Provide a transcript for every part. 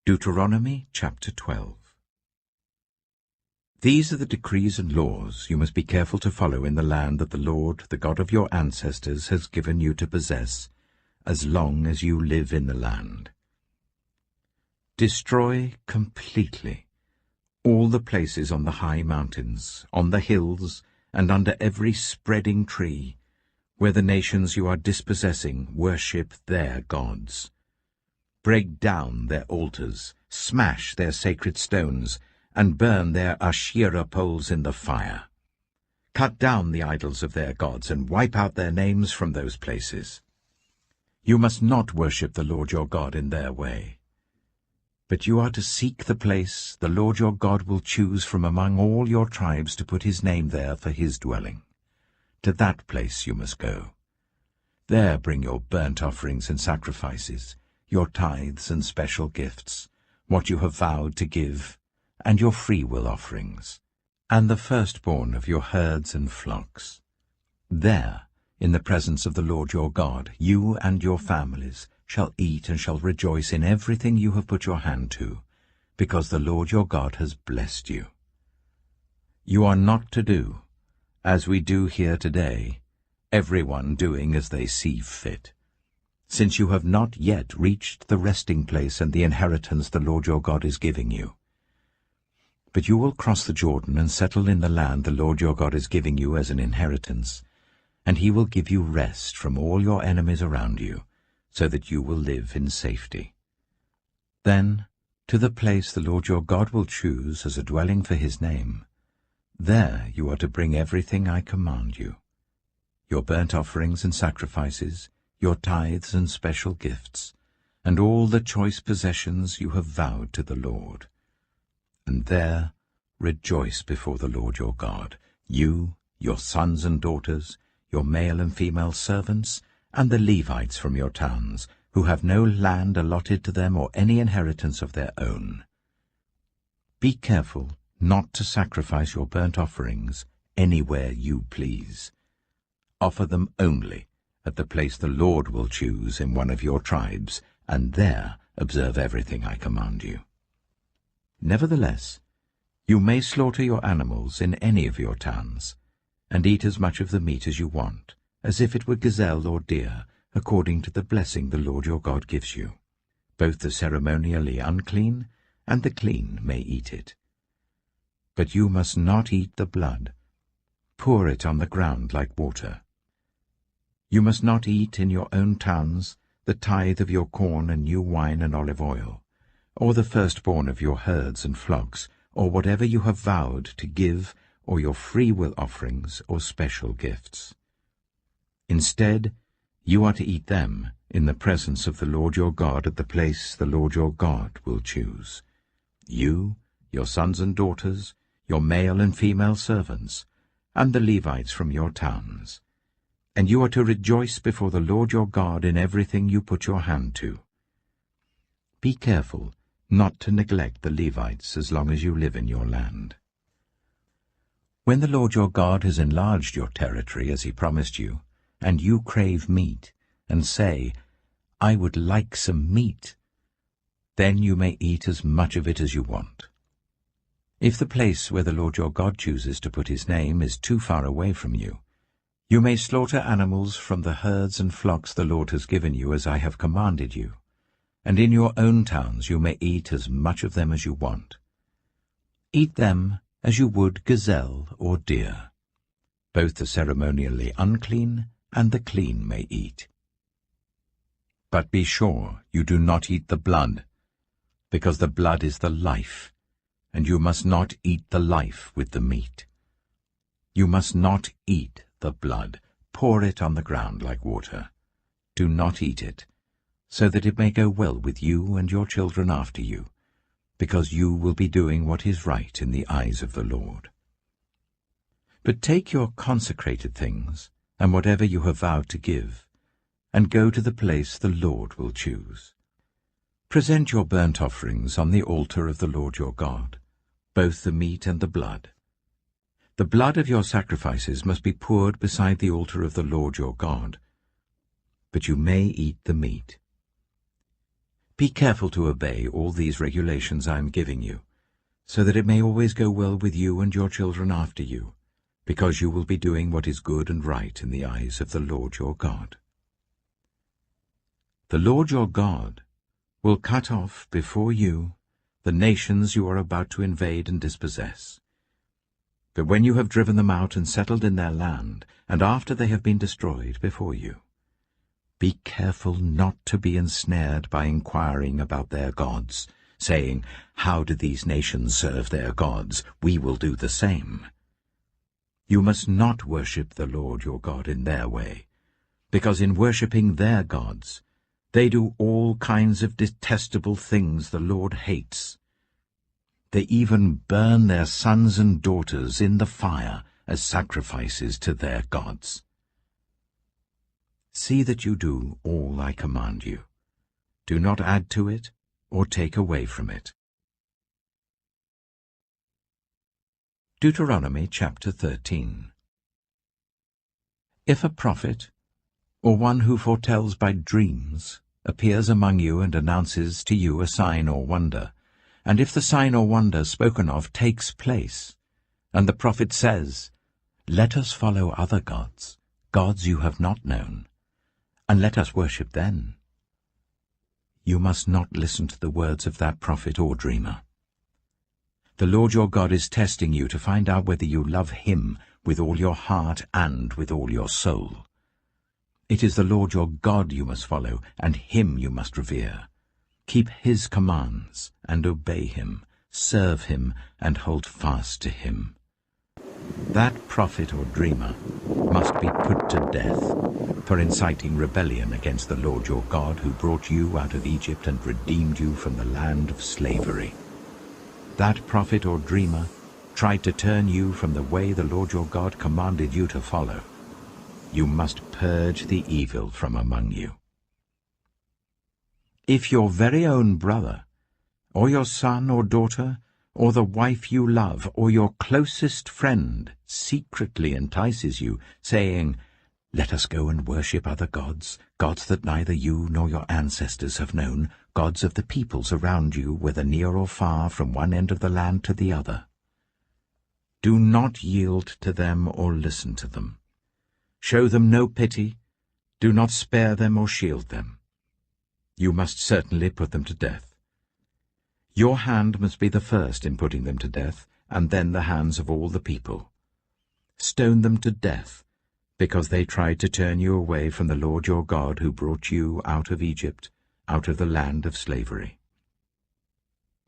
Deuteronomy chapter 12. These are the decrees and laws you must be careful to follow in the land that the Lord, the God of your ancestors, has given you to possess, as long as you live in the land. Destroy completely all the places on the high mountains, on the hills, and under every spreading tree, where the nations you are dispossessing worship their gods. Break down their altars, smash their sacred stones, and burn their Asherah poles in the fire. Cut down the idols of their gods and wipe out their names from those places. You must not worship the Lord your God in their way. But you are to seek the place the Lord your God will choose from among all your tribes to put his name there for his dwelling. To that place you must go. There bring your burnt offerings and sacrifices, your tithes and special gifts, what you have vowed to give, and your freewill offerings, and the firstborn of your herds and flocks. There, in the presence of the Lord your God, you and your families shall eat and shall rejoice in everything you have put your hand to, because the Lord your God has blessed you. You are not to do, as we do here today, everyone doing as they see fit, since you have not yet reached the resting place and the inheritance the Lord your God is giving you. But you will cross the Jordan and settle in the land the Lord your God is giving you as an inheritance, and he will give you rest from all your enemies around you, so that you will live in safety. Then, to the place the Lord your God will choose as a dwelling for his name, there you are to bring everything I command you, your burnt offerings and sacrifices, your tithes and special gifts, and all the choice possessions you have vowed to the Lord. And there rejoice before the Lord your God, you, your sons and daughters, your male and female servants, and the Levites from your towns, who have no land allotted to them or any inheritance of their own. Be careful not to sacrifice your burnt offerings anywhere you please. Offer them only at the place the Lord will choose in one of your tribes, and there observe everything I command you. Nevertheless, you may slaughter your animals in any of your towns, and eat as much of the meat as you want, as if it were gazelle or deer, according to the blessing the Lord your God gives you. Both the ceremonially unclean and the clean may eat it. But you must not eat the blood. Pour it on the ground like water. You must not eat in your own towns the tithe of your corn and new wine and olive oil, or the firstborn of your herds and flocks, or whatever you have vowed to give, or your freewill offerings or special gifts. Instead, you are to eat them in the presence of the Lord your God at the place the Lord your God will choose. You, your sons and daughters, your male and female servants, and the Levites from your towns. And you are to rejoice before the Lord your God in everything you put your hand to. Be careful not to neglect the Levites as long as you live in your land. When the Lord your God has enlarged your territory as he promised you, and you crave meat, and say, I would like some meat, then you may eat as much of it as you want. If the place where the Lord your God chooses to put his name is too far away from you, you may slaughter animals from the herds and flocks the Lord has given you as I have commanded you, and in your own towns you may eat as much of them as you want. Eat them as you would gazelle or deer. Both the ceremonially unclean and the clean may eat. But be sure you do not eat the blood, because the blood is the life, and you must not eat the life with the meat. You must not eat the blood. Pour it on the ground like water. Do not eat it, so that it may go well with you and your children after you, because you will be doing what is right in the eyes of the Lord. But take your consecrated things, and whatever you have vowed to give, and go to the place the Lord will choose. Present your burnt offerings on the altar of the Lord your God, both the meat and the blood. The blood of your sacrifices must be poured beside the altar of the Lord your God, but you may eat the meat. Be careful to obey all these regulations I am giving you, so that it may always go well with you and your children after you, because you will be doing what is good and right in the eyes of the Lord your God. The Lord your God will cut off before you the nations you are about to invade and dispossess. But when you have driven them out and settled in their land, and after they have been destroyed before you, be careful not to be ensnared by inquiring about their gods, saying, "How do these nations serve their gods? We will do the same." You must not worship the Lord your God in their way, because in worshipping their gods, they do all kinds of detestable things the Lord hates. They even burn their sons and daughters in the fire as sacrifices to their gods. See that you do all I command you. Do not add to it or take away from it. Deuteronomy chapter 13. If a prophet, or one who foretells by dreams, appears among you and announces to you a sign or wonder, and if the sign or wonder spoken of takes place, and the prophet says, "Let us follow other gods, gods you have not known, and let us worship them," you must not listen to the words of that prophet or dreamer. The Lord your God is testing you to find out whether you love him with all your heart and with all your soul. It is the Lord your God you must follow, and him you must revere. Keep his commands and obey him, serve him and hold fast to him. That prophet or dreamer must be put to death for inciting rebellion against the Lord your God, who brought you out of Egypt and redeemed you from the land of slavery. That prophet or dreamer tried to turn you from the way the Lord your God commanded you to follow. You must purge the evil from among you. If your very own brother, or your son or daughter, or the wife you love, or your closest friend secretly entices you, saying, "Let us go and worship other gods, gods that neither you nor your ancestors have known, gods of the peoples around you, whether near or far, from one end of the land to the other," do not yield to them or listen to them. Show them no pity, do not spare them or shield them. You must certainly put them to death. Your hand must be the first in putting them to death, and then the hands of all the people. Stone them to death, because they tried to turn you away from the Lord your God, who brought you out of Egypt, out of the land of slavery.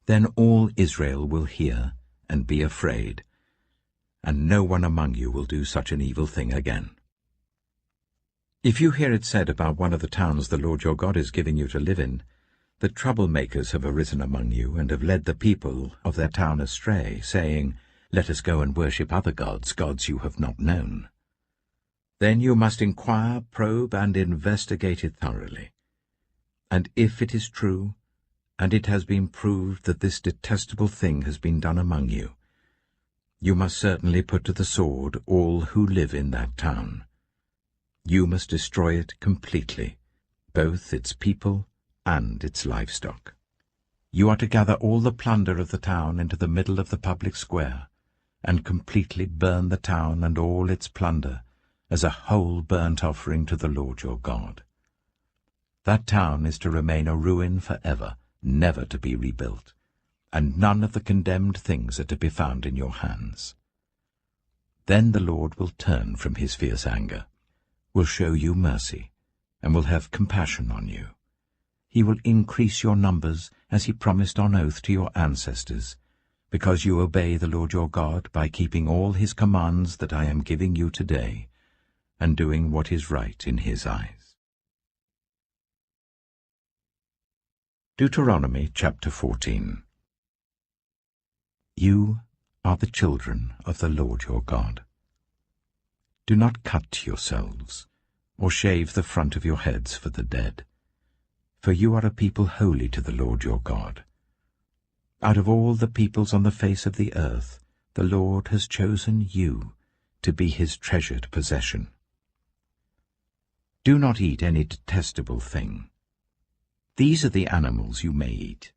Then all Israel will hear and be afraid, and no one among you will do such an evil thing again. If you hear it said about one of the towns the Lord your God is giving you to live in, that troublemakers have arisen among you and have led the people of their town astray, saying, "Let us go and worship other gods, gods you have not known," then you must inquire, probe, and investigate it thoroughly. And if it is true, and it has been proved that this detestable thing has been done among you, you must certainly put to the sword all who live in that town. You must destroy it completely, both its people and its livestock. You are to gather all the plunder of the town into the middle of the public square, and completely burn the town and all its plunder as a whole burnt offering to the Lord your God. That town is to remain a ruin forever, never to be rebuilt, and none of the condemned things are to be found in your hands. Then the Lord will turn from his fierce anger, will show you mercy, and will have compassion on you. He will increase your numbers, as he promised on oath to your ancestors, because you obey the Lord your God by keeping all his commands that I am giving you today, and doing what is right in his eyes. Deuteronomy chapter 14. You are the children of the Lord your God. Do not cut yourselves, or shave the front of your heads for the dead, for you are a people holy to the Lord your God. Out of all the peoples on the face of the earth, the Lord has chosen you to be his treasured possession. Do not eat any detestable thing. These are the animals you may eat: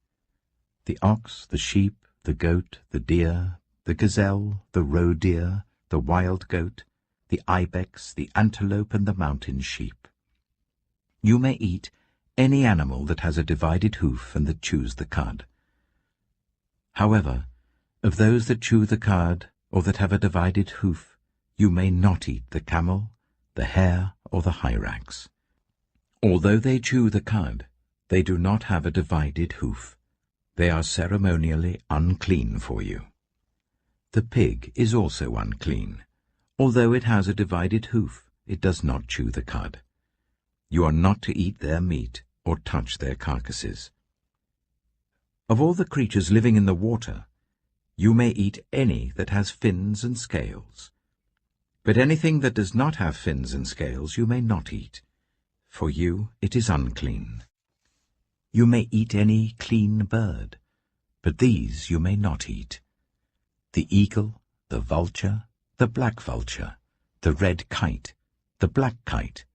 the ox, the sheep, the goat, the deer, the gazelle, the roe deer, the wild goat, the ibex, the antelope, and the mountain sheep. You may eat any animal that has a divided hoof and that chews the cud. However, of those that chew the cud or that have a divided hoof, you may not eat the camel, the hare, or the hyrax. Although they chew the cud, they do not have a divided hoof. They are ceremonially unclean for you. The pig is also unclean. Although it has a divided hoof, it does not chew the cud. You are not to eat their meat or touch their carcasses. Of all the creatures living in the water, you may eat any that has fins and scales. But anything that does not have fins and scales you may not eat. For you it is unclean. You may eat any clean bird, but these you may not eat: the eagle, the vulture, the black vulture, the red kite, the black kite,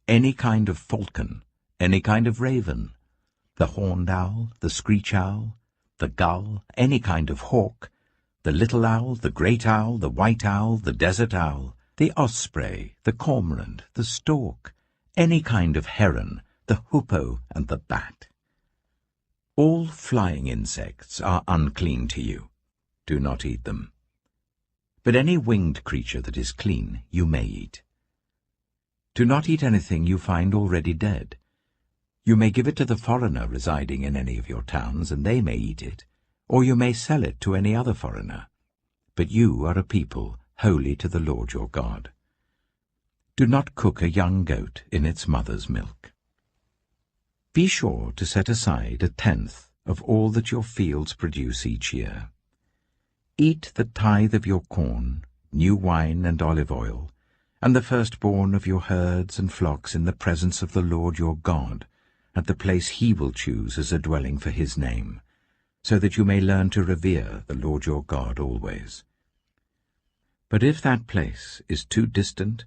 any kind of falcon, any kind of raven, the horned owl, the screech owl, the gull, any kind of hawk, the little owl, the great owl, the white owl, the desert owl, the osprey, the cormorant, the stork, any kind of heron, the hoopoe, and the bat. All flying insects are unclean to you. Do not eat them. But any winged creature that is clean you may eat. Do not eat anything you find already dead. You may give it to the foreigner residing in any of your towns, and they may eat it, or you may sell it to any other foreigner. But you are a people holy to the Lord your God. Do not cook a young goat in its mother's milk. Be sure to set aside 1/10 of all that your fields produce each year. Eat the tithe of your corn, new wine and olive oil, and the firstborn of your herds and flocks in the presence of the Lord your God, at the place he will choose as a dwelling for his name, so that you may learn to revere the Lord your God always. But if that place is too distant,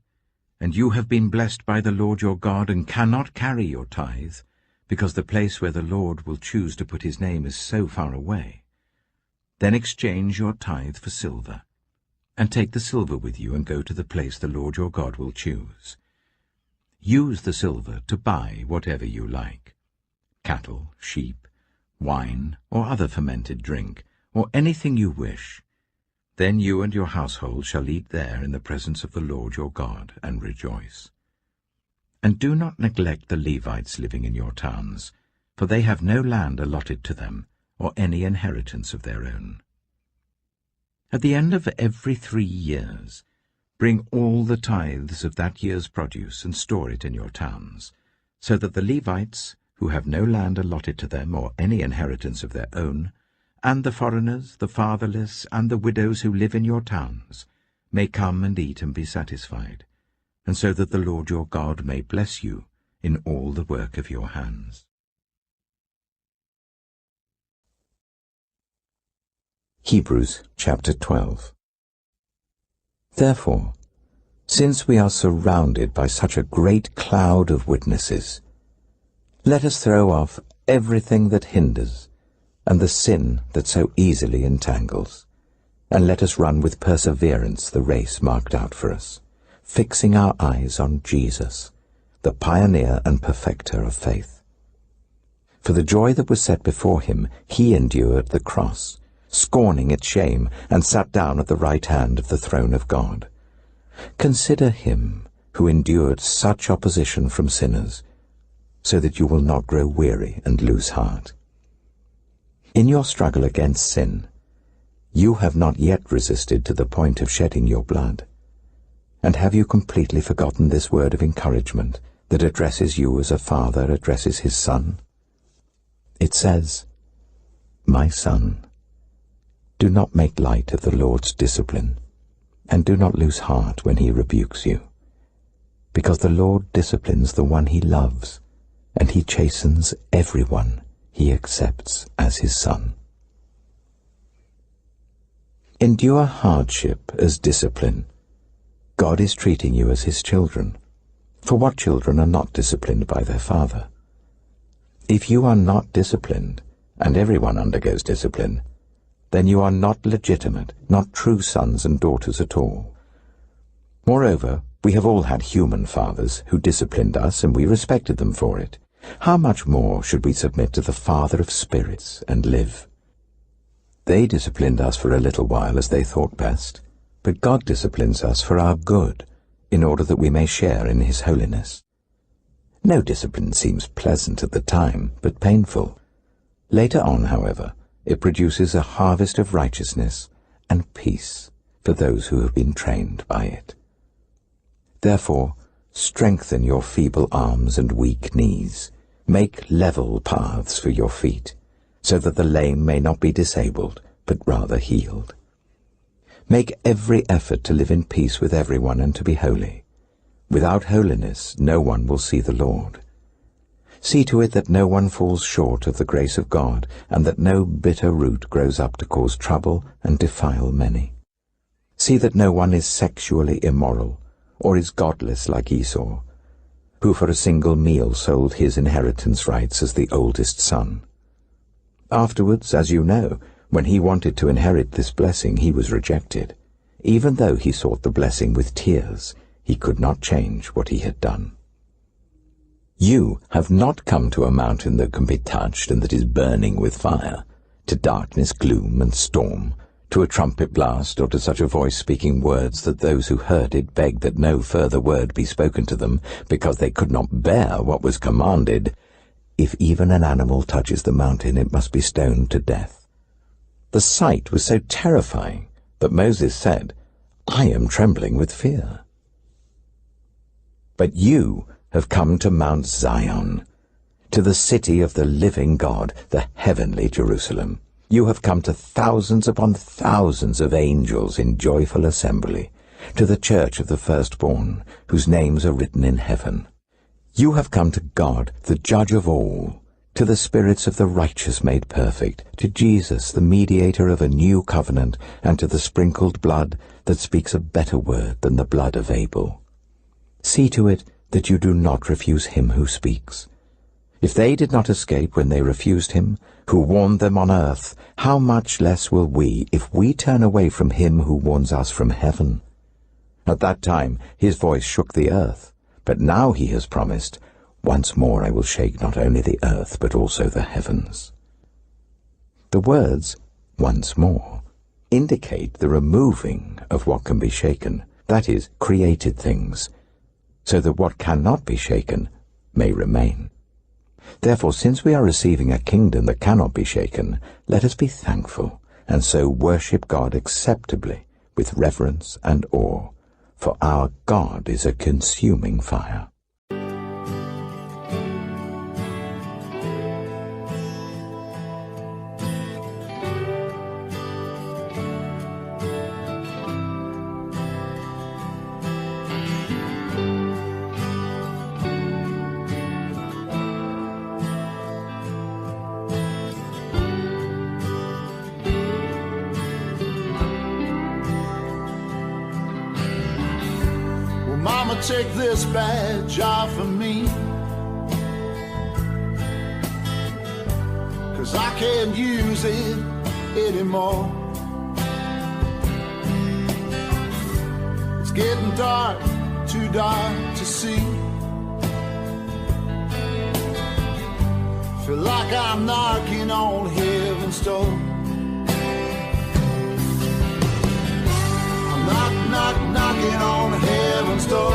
and you have been blessed by the Lord your God and cannot carry your tithe, because the place where the Lord will choose to put his name is so far away, then exchange your tithe for silver, and take the silver with you and go to the place the Lord your God will choose. Use the silver to buy whatever you like: cattle, sheep, wine, or other fermented drink, or anything you wish. Then you and your household shall eat there in the presence of the Lord your God and rejoice. And do not neglect the Levites living in your towns, for they have no land allotted to them, or any inheritance of their own. At the end of every 3 years, bring all the tithes of that year's produce and store it in your towns, so that the Levites, who have no land allotted to them or any inheritance of their own, and the foreigners, the fatherless, and the widows who live in your towns, may come and eat and be satisfied, and so that the Lord your God may bless you in all the work of your hands. Hebrews chapter 12. Therefore, since we are surrounded by such a great cloud of witnesses, let us throw off everything that hinders and the sin that so easily entangles, and let us run with perseverance the race marked out for us, fixing our eyes on Jesus, the pioneer and perfecter of faith. For the joy that was set before him, he endured the cross, scorning its shame, and sat down at the right hand of the throne of God. Consider him who endured such opposition from sinners, so that you will not grow weary and lose heart. In your struggle against sin, you have not yet resisted to the point of shedding your blood. And have you completely forgotten this word of encouragement that addresses you as a father addresses his son? It says, "My son, do not make light of the Lord's discipline, and do not lose heart when he rebukes you, because the Lord disciplines the one he loves, and he chastens everyone he accepts as his son." Endure hardship as discipline. God is treating you as his children, for what children are not disciplined by their father? If you are not disciplined, and everyone undergoes discipline, then you are not legitimate, not true sons and daughters at all. Moreover, we have all had human fathers who disciplined us, and we respected them for it. How much more should we submit to the Father of spirits and live? They disciplined us for a little while as they thought best, but God disciplines us for our good, in order that we may share in His holiness. No discipline seems pleasant at the time, but painful. Later on, however, it produces a harvest of righteousness and peace for those who have been trained by it. Therefore, strengthen your feeble arms and weak knees. Make level paths for your feet, so that the lame may not be disabled, but rather healed. Make every effort to live in peace with everyone and to be holy. Without holiness, no one will see the Lord. See to it that no one falls short of the grace of God, and that no bitter root grows up to cause trouble and defile many. See that no one is sexually immoral, or is godless like Esau, who for a single meal sold his inheritance rights as the oldest son. Afterwards, as you know, when he wanted to inherit this blessing, he was rejected. Even though he sought the blessing with tears, he could not change what he had done. You have not come to a mountain that can be touched and that is burning with fire, to darkness, gloom, and storm, to a trumpet blast, or to such a voice speaking words that those who heard it begged that no further word be spoken to them, because they could not bear what was commanded. If even an animal touches the mountain, it must be stoned to death. The sight was so terrifying that Moses said, I am trembling with fear. But you have come to Mount Zion, to the city of the living God, the heavenly Jerusalem. You have come to thousands upon thousands of angels in joyful assembly, to the church of the firstborn, whose names are written in heaven. You have come to God, the judge of all, to the spirits of the righteous made perfect, to Jesus, the mediator of a new covenant, and to the sprinkled blood that speaks a better word than the blood of Abel. See to it that you do not refuse him who speaks. If they did not escape when they refused him, who warned them on earth, how much less will we, if we turn away from him who warns us from heaven? At that time his voice shook the earth, but now he has promised, once more I will shake not only the earth, but also the heavens. The words, once more, indicate the removing of what can be shaken, that is, created things, so that what cannot be shaken may remain. Therefore, since we are receiving a kingdom that cannot be shaken, let us be thankful, and so worship God acceptably, with reverence and awe, for our God is a consuming fire. Mama, take this badge off of me, 'cause I can't use it anymore. It's getting dark, too dark to see. Feel like I'm knocking on heaven's door. Knock, knock, knocking on heaven's door.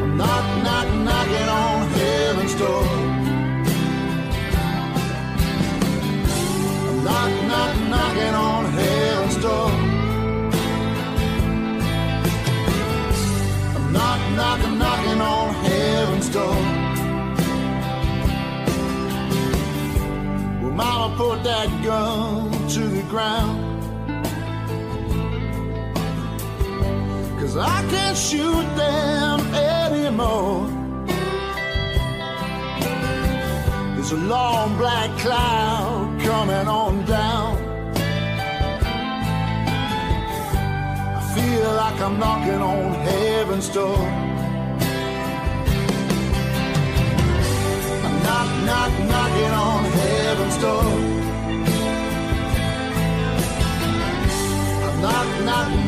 I'm knock, knock, knocking on heaven's door. I'm knock, knock, knocking on heaven's door. I'm knock, knock, knocking on heaven's door. Well, Mama, put that gun to the ground, 'cause I can't shoot them anymore. There's a long black cloud coming on down. I feel like I'm knocking on heaven's door. door. Knock, knock,